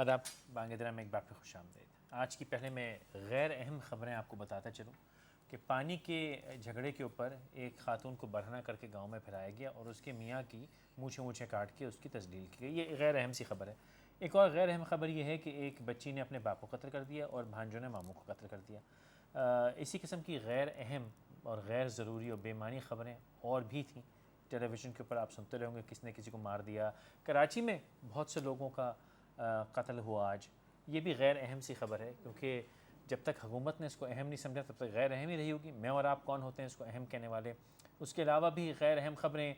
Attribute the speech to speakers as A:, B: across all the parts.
A: آداب بانگیدرا میں ایک بار پھر خوش آمدید۔ آج کی پہلے میں غیر اہم خبریں آپ کو بتاتا چلوں کہ پانی کے جھگڑے کے اوپر ایک خاتون کو برہنہ کر کے گاؤں میں پھیلایا گیا اور اس کے میاں کی مونچھیں کاٹ کے اس کی تسلیل کی گئی۔ یہ غیر اہم سی خبر ہے۔ ایک اور غیر اہم خبر یہ ہے کہ ایک بچی نے اپنے باپ کو قتل کر دیا اور بھانجوں نے ماموں کو قتل کر دیا۔ اسی قسم کی غیر اہم اور غیر ضروری اور بے معنی خبریں اور بھی تھیں۔ ٹیلی ویژن کے اوپر آپ سنتے رہوں گے کس نے کسی کو مار دیا، کراچی میں بہت سے لوگوں کا قتل ہوا آج۔ یہ بھی غیر اہم سی خبر ہے کیونکہ جب تک حکومت نے اس کو اہم نہیں سمجھا تب تک غیر اہم ہی رہی ہوگی۔ میں اور آپ کون ہوتے ہیں اس کو اہم کہنے والے؟ اس کے علاوہ بھی غیر اہم خبریں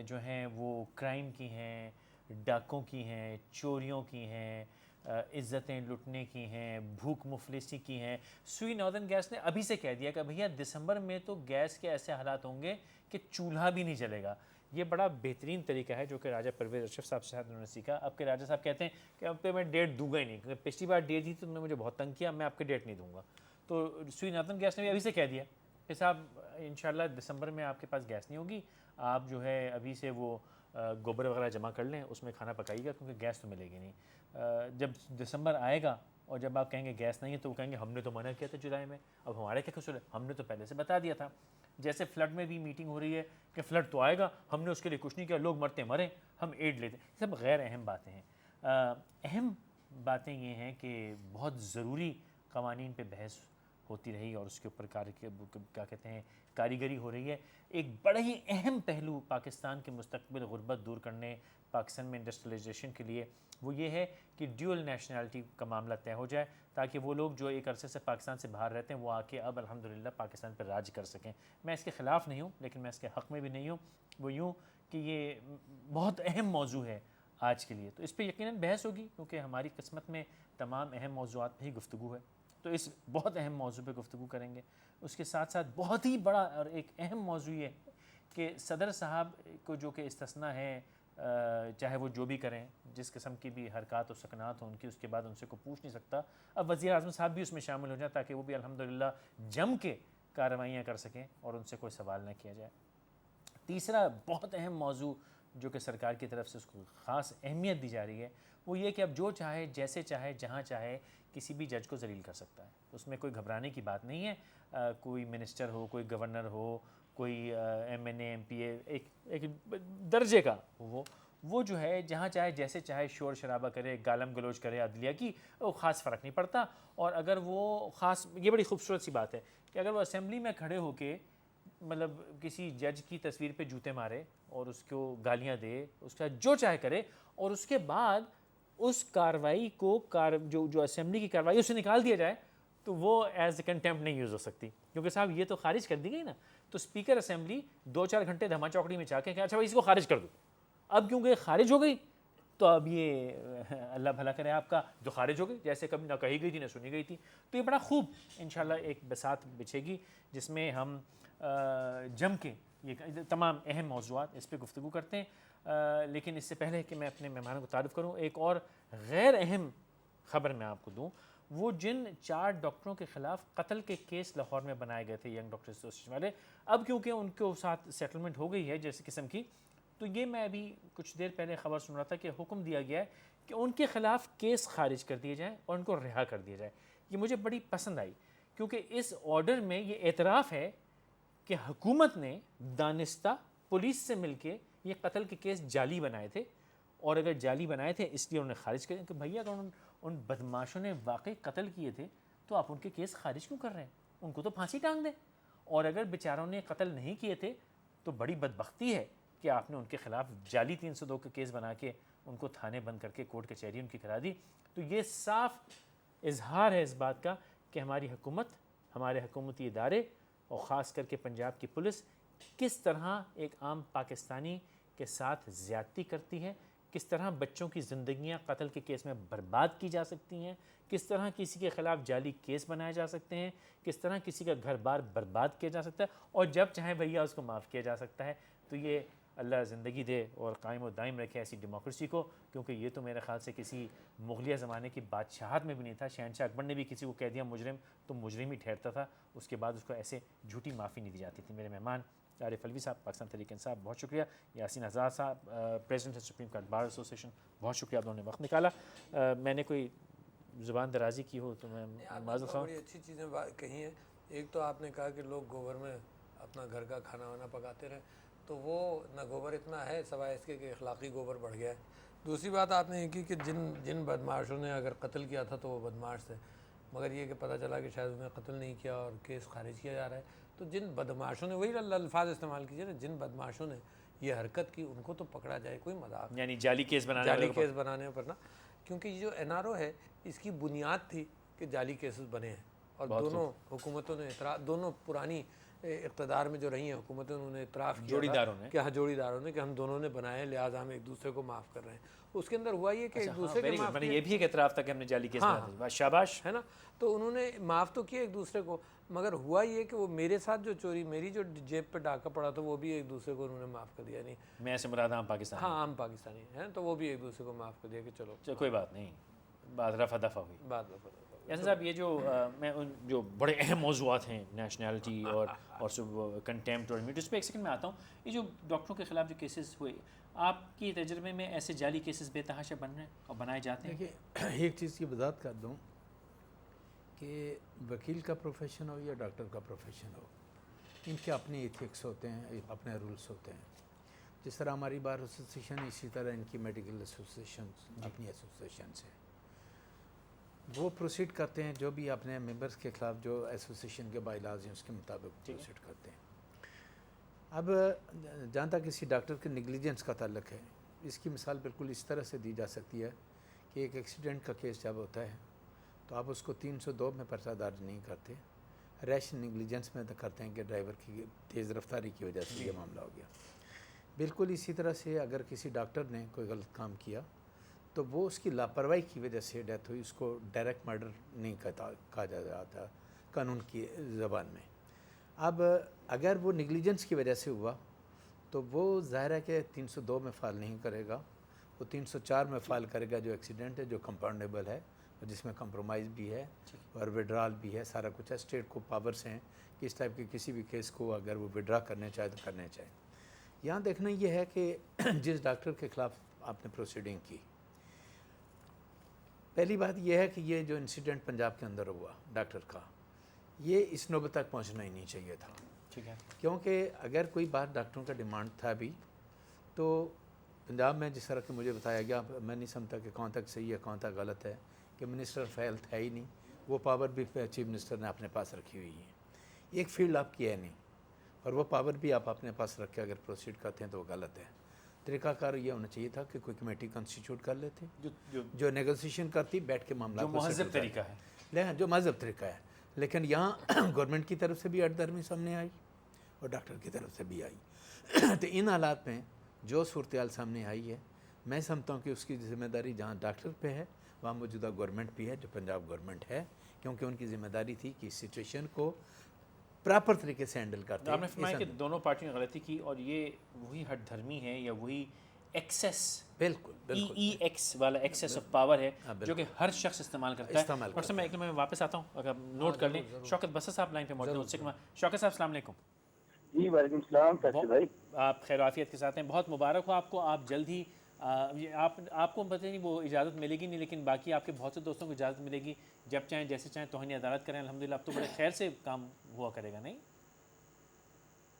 A: جو ہیں وہ کرائم کی ہیں، ڈاکوں کی ہیں، چوریوں کی ہیں، عزتیں لٹنے کی ہیں، بھوک مفلسی کی ہیں۔ سوئی ناردرن گیس نے ابھی سے کہہ دیا کہ بھیا دسمبر میں تو گیس کے ایسے حالات ہوں گے کہ چولہا بھی نہیں جلے گا۔ یہ بڑا بہترین طریقہ ہے جو کہ راجہ پرویز اشرف صاحب سے انہوں نے سیکھا۔ اب کے راجہ صاحب کہتے ہیں کہ اب پہ میں ڈیٹ دوں گا ہی نہیں، کیونکہ پچھلی بار ڈیٹ دی تو تم نے مجھے بہت تنگ کیا، میں آپ کے ڈیٹ نہیں دوں گا۔ تو سوئی ناردرن گیس نے بھی ابھی سے کہہ دیا کہ صاحب انشاءاللہ دسمبر میں آپ کے پاس گیس نہیں ہوگی، آپ جو ہے ابھی سے وہ گوبر وغیرہ جمع کر لیں، اس میں کھانا پکائیے گا کیونکہ گیس تو ملے گی نہیں۔ جب دسمبر آئے گا اور جب آپ کہیں گے گیس نہیں ہے تو وہ کہیں گے ہم نے تو منع کیا تھا جولائی میں، اب ہمارے کیا قصور ہے، ہم نے تو پہلے سے بتا دیا تھا۔ جیسے فلڈ میں بھی میٹنگ ہو رہی ہے کہ فلڈ تو آئے گا، ہم نے اس کے لیے کچھ نہیں کیا، لوگ مرتے مریں، ہم ایڈ لیتے ہیں۔ سب غیر اہم باتیں ہیں۔ اہم باتیں یہ ہیں کہ بہت ضروری قوانین پہ بحث ہوتی رہی اور اس کے اوپر کیا کہتے ہیں کاریگری ہو رہی ہے۔ ایک بڑا ہی اہم پہلو پاکستان کے مستقبل غربت دور کرنے، پاکستان میں انڈسٹریلائزیشن کے لیے وہ یہ ہے کہ ڈیول نیشنلٹی کا معاملہ طے ہو جائے تاکہ وہ لوگ جو ایک عرصے سے پاکستان سے باہر رہتے ہیں وہ آ کے اب الحمدللہ پاکستان پر راج کر سکیں۔ میں اس کے خلاف نہیں ہوں لیکن میں اس کے حق میں بھی نہیں ہوں۔ وہ یوں کہ یہ بہت اہم موضوع ہے آج کے لیے، تو اس پہ یقیناً بحث ہوگی کیونکہ ہماری قسمت میں تمام اہم موضوعات پہ ہی گفتگو ہے، تو اس بہت اہم موضوع پہ گفتگو کریں گے۔ اس کے ساتھ ساتھ بہت ہی بڑا اور ایک اہم موضوع یہ ہے کہ صدر صاحب کو جو کہ استثناء ہے، چاہے وہ جو بھی کریں، جس قسم کی بھی حرکات و سکنات ہوں ان کی، اس کے بعد ان سے کوئی پوچھ نہیں سکتا۔ اب وزیر اعظم صاحب بھی اس میں شامل ہو جائیں تاکہ وہ بھی الحمدللہ جم کے کارروائیاں کر سکیں اور ان سے کوئی سوال نہ کیا جائے۔ تیسرا بہت اہم موضوع جو کہ سرکار کی طرف سے اس کو خاص اہمیت دی جا رہی ہے وہ یہ کہ اب جو چاہے جیسے چاہے جہاں چاہے کسی بھی جج کو ذلیل کر سکتا ہے۔ اس میں کوئی گھبرانے کی بات نہیں ہے۔ کوئی منسٹر ہو، کوئی گورنر ہو، کوئی M N A M P A, ایک درجے کا وہ جو ہے جہاں چاہے جیسے چاہے شور شرابہ کرے، گالم گلوچ کرے عدلیہ کی، وہ خاص فرق نہیں پڑتا۔ اور اگر وہ خاص، یہ بڑی خوبصورت سی بات ہے کہ اگر وہ اسمبلی میں کھڑے ہو کے مطلب کسی جج کی تصویر پہ جوتے مارے اور اس کو گالیاں دے، اس کا جو چاہے کرے، اور اس کے بعد اس کاروائی کو جو اسمبلی کی کاروائی اسے نکال دیا جائے تو وہ ایز اے کنٹیمپٹ نہیں یوز ہو سکتی، کیونکہ صاحب یہ تو خارج کر دی گئی نا۔ تو اسپیکر اسمبلی 2-4 گھنٹے دھما چوکڑی میں چاہ کے کہ اچھا بھائی اس کو خارج کر دو، اب کیونکہ خارج ہو گئی تو اب یہ اللہ بھلا کرے آپ کا جو خارج ہو گئی، جیسے کبھی نہ کہی گئی تھی نہ سنی گئی تھی۔ تو یہ بڑا خوب انشاءاللہ ایک بساط بچھے گی جس میں ہم جم کے یہ تمام اہم موضوعات اس پہ گفتگو کرتے ہیں۔ لیکن اس سے پہلے کہ میں اپنے مہمانوں کو تعارف کروں، ایک اور غیر اہم خبر میں آپ کو دوں۔ وہ جن 4 ڈاکٹروں کے خلاف قتل کے کیس لاہور میں بنائے گئے تھے ینگ ڈاکٹر ایسوسی ایشن والے، اب کیونکہ ان کے ساتھ سیٹلمنٹ ہو گئی ہے جیسی قسم کی، تو یہ میں ابھی کچھ دیر پہلے خبر سن رہا تھا کہ حکم دیا گیا ہے کہ ان کے خلاف کیس خارج کر دیے جائیں اور ان کو رہا کر دیا جائے۔ یہ مجھے بڑی پسند آئی کیونکہ اس آرڈر میں یہ اعتراف ہے کہ حکومت نے دانستہ پولیس سے مل کے یہ قتل کے کیس جعلی بنائے تھے، اور اگر جعلی بنائے تھے اس لیے انہوں نے خارج کر دیا کہ بھیا اگر ان بدماشوں نے واقعی قتل کیے تھے تو آپ ان کے کیس خارج کیوں کر رہے ہیں؟ ان کو تو پھانسی ٹانگ دیں۔ اور اگر بیچاروں نے قتل نہیں کیے تھے تو بڑی بدبختی ہے کہ آپ نے ان کے خلاف جعلی 302 کے کیس بنا کے ان کو تھانے بند کر کے کورٹ کچہری ان کی کرا دی۔ تو یہ صاف اظہار ہے اس بات کا کہ ہماری حکومت، ہمارے حکومتی ادارے اور خاص کر کے پنجاب کی پولیس کس طرح ایک عام پاکستانی کے ساتھ زیادتی کرتی ہے، کس طرح بچوں کی زندگیاں قتل کے کیس میں برباد کی جا سکتی ہیں، کس طرح کسی کے خلاف جعلی کیس بنائے جا سکتے ہیں، کس طرح کسی کا گھر بار برباد کیا جا سکتا ہے، اور جب چاہے بھیا اس کو معاف کیا جا سکتا ہے۔ تو یہ اللہ زندگی دے اور قائم و دائم رکھے ایسی ڈیموکریسی کو، کیونکہ یہ تو میرے خیال سے کسی مغلیہ زمانے کی بادشاہت میں بھی نہیں تھا۔ شہنشاہ اکبر نے بھی کسی کو کہہ دیا مجرم تو مجرم ہی ٹھہرتا تھا، اس کے بعد اس کو ایسے جھوٹی معافی نہیں دی جاتی تھی۔ میرے مہمان عارف الوی صاحب پاکستان تحریک انصاف بہت شکریہ، یاسین آزاد صاحب president supreme court bar association بہت شکریہ، آپ لوگوں نے وقت نکالا. میں نے کوئی زبان درازی کی ہو تو میں معذرت خواہ.
B: بڑی اچھی چیزیں کہی ہیں. ایک تو آپ نے کہا کہ لوگ گوبر میں اپنا گھر کا کھانا وانا پکاتے رہیں، تو وہ نہ گوبر اتنا ہے سوائے اس کے کہ اخلاقی گوبر بڑھ گیا ہے. دوسری بات آپ نے یہ کی کہ جن بدماشوں نے اگر قتل کیا تھا تو وہ بدماش تھے، مگر یہ کہ پتہ چلا کہ شاید انہیں قتل نہیں کیا اور کیس خارج کیا جا رہا ہے. تو جن بدماشوں نے، وہی الفاظ استعمال کیجیے نا، جن بدماشوں نے یہ حرکت کی ان کو تو پکڑا جائے. کوئی مذاق نہیں،
A: یعنی جعلی کیس بنانے
B: جعلی کیس بنانے پر نا، کیونکہ یہ جو NRO ہے اس کی بنیاد تھی کہ جعلی کیسز بنے ہیں. اور دونوں حکومتوں نے دونوں پرانی اقتدار میں جو رہی ہیں حکومتیں، انہوں نے اعتراف کیا کہ جوڑی داروں نے کہ ہم دونوں نے بنائے ہیں، لہٰذا ہم ایک دوسرے کو معاف کر رہے ہیں. اس کے اندر ہوا یہ کہ ایک دوسرے کے معاف،
A: یہ بھی ایک اعتراف تھا کہ ہم نے جعلی کیس بنا دیا، شاباش
B: ہے نا. تو انہوں نے معاف تو کیا ایک دوسرے کو، مگر ہوا یہ کہ وہ میرے ساتھ جو چوری، میری جو جیب پہ ڈاکہ پڑا تھا، وہ بھی ایک دوسرے کو انہوں نے معاف کر دیا. نہیں
A: میں سے مراد عام پاکستان،
B: ہاں عام پاکستانی ہیں، تو وہ بھی ایک دوسرے کو معاف کر دیا کہ چلو
A: کوئی بات نہیں، بات رفع دفع ہوئی.
B: بات
A: یاسین صاحب یہ میں جو بڑے اہم موضوعات ہیں نیشنلٹی اور کنٹیمپٹ اور امیونٹی، اس پہ ایک سیکنڈ میں آتا ہوں. یہ جو ڈاکٹروں کے خلاف جو کیسز ہوئے، آپ کی تجربے میں ایسے جعلی کیسز بے تحاشا بن رہے ہیں اور بنائے جاتے ہیں؟
C: دیکھیے ایک چیز کی وضاحت کر دوں کہ وکیل کا پروفیشن ہو یا ڈاکٹر کا پروفیشن ہو، ان کے اپنے ایتھکس ہوتے ہیں، اپنے رولس ہوتے ہیں. جس طرح ہماری بار ایسوسیشن، اسی طرح ان کی میڈیکل ایسوسیشن اپنی ایسوسیشنس ہیں. وہ پروسیڈ کرتے ہیں جو بھی اپنے ممبرس کے خلاف جو ایسوسیشن کے بائی لاز ہیں اس کے مطابق پروسیڈ کرتے ہیں. اب جہاں تک کسی ڈاکٹر کے نیگلیجنس کا تعلق ہے، اس کی مثال بالکل اس طرح سے دی جا سکتی ہے کہ ایک ایکسیڈنٹ کا کیس جب ہوتا ہے تو آپ اس کو 302 میں پرچہ درج نہیں کرتے، ریش نیگلیجنس میں کرتے ہیں کہ ڈرائیور کی تیز رفتاری کی وجہ سے یہ معاملہ ہو گیا. بالکل اسی طرح سے اگر کسی ڈاکٹر نے کوئی غلط کام کیا تو وہ اس کی لاپرواہی کی وجہ سے ڈیتھ ہوئی، اس کو ڈائریکٹ مرڈر نہیں کہا جاتا قانون کی زبان میں. اب اگر وہ نیگلیجنس کی وجہ سے ہوا تو وہ ظاہر ہے کہ 302 میں فائل نہیں کرے گا، وہ 304 میں فائل کرے گا جو ایکسیڈنٹ ہے، جو کمپاؤنڈیبل ہے اور جس میں کمپرومائز بھی ہے اور وڈرال بھی ہے، سارا کچھ ہے. اسٹیٹ کو پاورس ہیں کہ اس ٹائپ کے کسی بھی کیس کو اگر وہ وڈرا کرنے چاہے تو کرنے چاہے. یہاں دیکھنا یہ ہے کہ جس ڈاکٹر کے خلاف آپ نے پروسیڈنگ کی، پہلی بات یہ ہے کہ یہ جو انسیڈنٹ پنجاب کے اندر ہوا ڈاکٹر کا، یہ اس نوبت تک پہنچنا ہی نہیں چاہیے تھا.
A: ٹھیک ہے،
C: کیونکہ اگر کوئی بات ڈاکٹروں کا ڈیمانڈ تھا بھی تو پنجاب میں جس طرح کہ مجھے بتایا گیا، میں نہیں سمجھتا کہ کون تک صحیح ہے کون تک غلط ہے، کہ منسٹر آف ہیلتھ ہے ہی نہیں، وہ پاور بھی چیف منسٹر نے اپنے پاس رکھی ہوئی ہے. ایک فیلڈ آپ کی ہے نہیں، اور وہ پاور بھی آپ اپنے پاس رکھ کے اگر پروسیڈ کرتے ہیں تو وہ غلط ہے. طریقہ کار یہ ہونا چاہیے تھا کہ کوئی کمیٹی کنسٹیٹیوٹ کر لیتے جو نیگوسیشن کرتی، بیٹھ کے معاملات
A: جو مہذب طریقہ ہے،
C: جو مہذب طریقہ ہے. لیکن یہاں گورنمنٹ کی طرف سے بھی اٹدرمی سامنے آئی اور ڈاکٹر کی طرف سے بھی آئی. تو ان حالات میں جو صورتحال سامنے آئی ہے، میں سمجھتا ہوں کہ اس کی ذمہ داری جہاں ڈاکٹر پہ ہے وہاں موجودہ گورنمنٹ بھی ہے، جو پنجاب گورنمنٹ ہے، کیونکہ ان کی ذمہ داری تھی کہ اس سچویشن کو پراپر طریقے سے ہینڈل کرتے.
A: آپ نے فرمایا کہ دونوں پارٹیوں نے غلطی کی اور یہ وہی ہٹ دھرمی ہے یا وہی ایکسیس،
C: بالکل
A: ای ایکس والا ایکسیس آف پاور ہے جو کہ ہر شخص استعمال کرتا ہے. ڈاکٹر صاحب میں واپس آتا ہوں، اگر نوٹ کر لیں. شوکت بسر صاحب لائن پہ موجود ہیں. شوکت صاحب السلام علیکم.
D: جی وعلیکم السلام فیصل بھائی،
A: آپ خیر وعافیت کے ساتھ ہیں. بہت مبارک ہو آپ کو. آپ جلد ہی آپ کو پتہ نہیں وہ اجازت ملے گی نہیں، لیکن باقی آپ کے بہت سے دوستوں کو اجازت ملے گی، جب چاہیں جیسے چاہیں توہین عدالت کریں. الحمدللہ اب تو بڑے خیر سے کام ہوا کرے گا. نہیں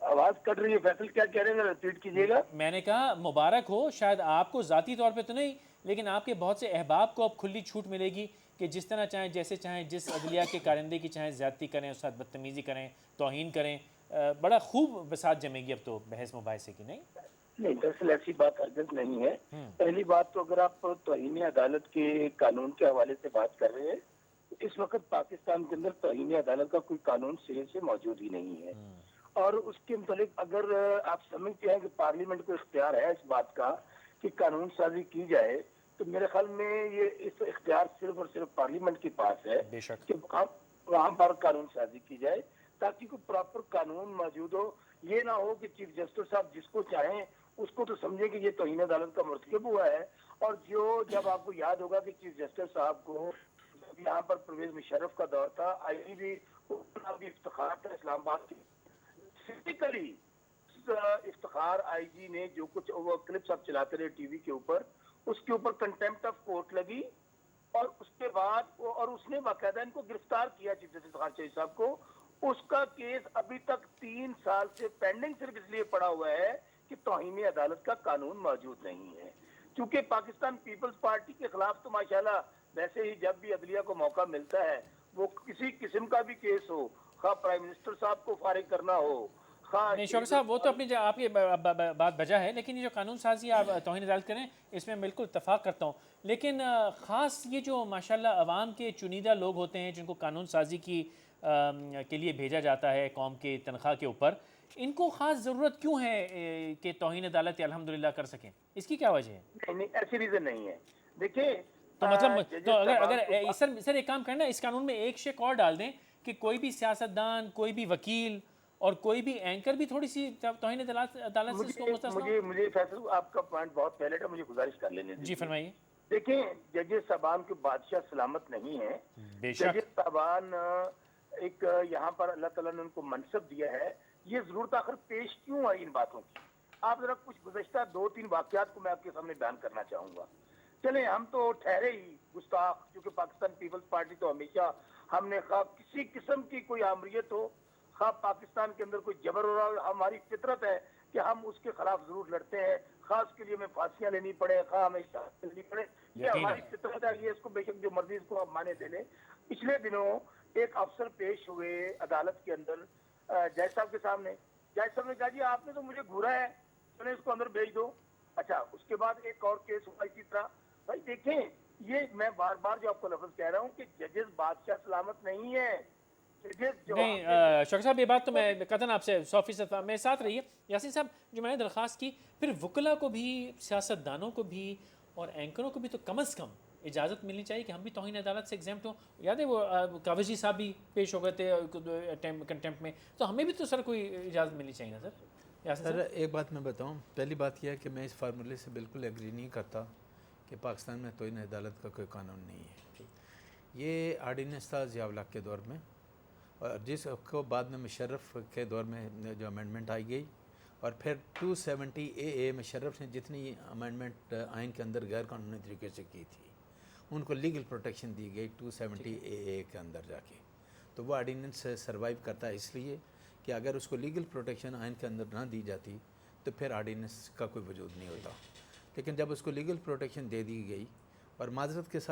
D: آواز کٹ رہی ہے فیصل، کیا کہہ رہے ہیں؟ ریپیٹ کیجیے گا.
A: میں نے کہا مبارک ہو، شاید آپ کو ذاتی طور پہ تو نہیں لیکن آپ کے بہت سے احباب کو اب کھلی چھوٹ ملے گی کہ جس طرح چاہیں جیسے چاہیں، جس عدلیہ کے کارندے کی چاہیں زیادتی کریں، اس ساتھ بدتمیزی کریں، توہین کریں. بڑا خوب بساط جمے گی اب تو بحث مباحثے کی.
D: نہیں دراصل ایسی بات ہرگز نہیں ہے. پہلی بات تو اگر آپ توہین عدالت کے قانون کے حوالے سے بات کر رہے ہیں، اس وقت پاکستان کے اندر توہین عدالت کا کوئی قانون صحیح سے موجود ہی نہیں ہے. اور اس کے متعلق اگر آپ سمجھتے ہیں کہ پارلیمنٹ کو اختیار ہے اس بات کا کہ قانون سازی کی جائے، تو میرے خیال میں یہ اس اختیار صرف اور صرف پارلیمنٹ کے پاس ہے کہ وہاں پر قانون سازی کی جائے تاکہ کوئی پراپر قانون موجود ہو. یہ نہ ہو کہ چیف جسٹس صاحب جس کو چاہیں اس کو تو سمجھے کہ یہ توہین عدالت کا مرتکب ہوا ہے. اور جب آپ کو یاد ہوگا کہ چیف جسٹس صاحب کو یہاں پر پرویز مشرف کا دور تھا، آئی بھی افتخار تھا اسلام آباد کی، اس افتخار آئی جی نے جو کچھ وہ کلپس آپ چلاتے رہے ٹی وی کے اوپر، اس کے اوپر کنٹمپٹ آف کورٹ لگی، اور اس کے بعد اور اس نے باقاعدہ ان کو گرفتار کیا چیف جسٹس افتخار چودھری صاحب کو. اس کا کیس ابھی تک 3 سال سے پینڈنگ صرف اس لیے پڑا ہوا ہے کہ توہین عدالت کا قانون موجود نہیں ہے. چونکہ پاکستان پیپلز پارٹی کے خلاف تو ماشاءاللہ ویسے ہی جب بھی عدلیہ کو موقع ملتا ہے، وہ کسی قسم کا بھی کیس ہو، خواہ پرائم منسٹر صاحب کو فارغ کرنا ہو،
A: نہیں شوکت صاحب، وہ تو اپنی آپ کی بات بجا ہے، لیکن یہ جو قانون سازی آپ توہین عدالت کریں اس میں بالکل اتفاق کرتا ہوں. لیکن خاص یہ جو ماشاءاللہ عوام کے چنیدہ لوگ ہوتے ہیں جن کو قانون سازی کے لیے بھیجا جاتا ہے قوم کے تنخواہ کے اوپر، ان کو خاص ضرورت کیوں ہے کہ توہین عدالت الحمدللہ کر سکیں؟ اس کی کیا وجہ ہے؟
D: نہیں ایسی ریزن نہیں ہے. دیکھیں
A: تو مطلب تو اگر سر ایک کام کرنا، اس قانون میں ایک شک اور ڈال دیں کہ کوئی بھی سیاستدان، کوئی بھی وکیل اور کوئی بھی اینکر بھی تھوڑی سی توہین عدالت سے اس کو مستثنا ہو.
D: مجھے فیصل آپ کا پوائنٹ بہت ویلڈ ہے، مجھے گزارش کر لینے
A: جی فرمائیے.
D: دیکھیں ججز صاحبان کے بادشاہ سلامت نہیں ہیں.
A: بے شک.
D: ججز صاحبان ایک یہاں پر اللہ تعالیٰ نے ان کو منصب دیا ہے. یہ ضرورت آخر پیش کیوں آئی ان باتوں کی؟ آپ ذرا کچھ گزشتہ 2-3 واقعات کو میں آپ کے سامنے بیان کرنا چاہوں گا. چلیں ہم تو ٹھہرے ہی گستاخ، کیونکہ پاکستان پیپلز پارٹی تو ہمیشہ ہم نے خواہ کسی قسم کی کوئی آمریت ہو، خواہ پاکستان کے اندر کوئی جبر ہو رہا ہو، ہماری فطرت ہے کہ ہم اس کے خلاف ضرور لڑتے ہیں، خاص کے لیے ہمیں پھانسیاں لینی پڑے، خواہ ہمیں شہادت لینی پڑے، یہ ہماری فطرت ہے. یہ اس کو بے شک جو مرضی اس کو آپ مانے دے لیں. پچھلے دنوں ایک افسر پیش ہوئے عدالت کے اندر جج صاحب کے سامنے. جج صاحب نے کہا جی آپ نے تو مجھے گھورا ہے، چلیں اس کو اندر بھیج دو. اچھا اس کے بعد ایک اور کیس ہوا اسی طرح. بھائی دیکھیں یہ میں بار بار جو آپ کو لفظ کہہ رہا ہوں کہ ججز بادشاہ سلامت نہیں ہے.
A: نہیں شوکت صاحب، یہ بات تو میں قطعاً آپ سے 100% میرے ساتھ رہی ہے. یاسین صاحب، جو میں نے درخواست کی، پھر وکلا کو بھی، سیاستدانوں کو بھی اور اینکروں کو بھی تو کم از کم اجازت ملنی چاہیے کہ ہم بھی توہین عدالت سے ایگزیمپٹ ہوں. یاد ہے وہ کاوشی صاحب بھی پیش ہو گئے تھے کنٹمپٹ میں، تو ہمیں بھی تو سر کوئی اجازت ملنی چاہیے نا سر.
C: سر ایک بات میں بتاؤں، پہلی بات یہ ہے کہ میں اس فارمولے سے بالکل ایگری نہیں کرتا کہ پاکستان میں توہین عدالت کا کوئی قانون نہیں ہے. یہ آرڈیننس تھا ضیاء الحق کے دور میں، اور جس کو بعد میں مشرف کے دور میں جو امینڈمنٹ آئی گئی، اور پھر 270 AA مشرف نے جتنی امینڈمنٹ آئین کے اندر غیر قانونی طریقے سے کی تھی ان کو لیگل پروٹیکشن دی گئی 270 AA کے اندر جا کے. تو وہ آرڈیننس سروائیو کرتا ہے اس لیے کہ اگر اس کو لیگل پروٹیکشن آئین کے اندر نہ دی جاتی تو پھر آرڈیننس کا کوئی وجود نہیں ہوتا. لیکن جب اس کو لیگل پروٹیکشن دے دی گئی، اور معذرت کے ساتھ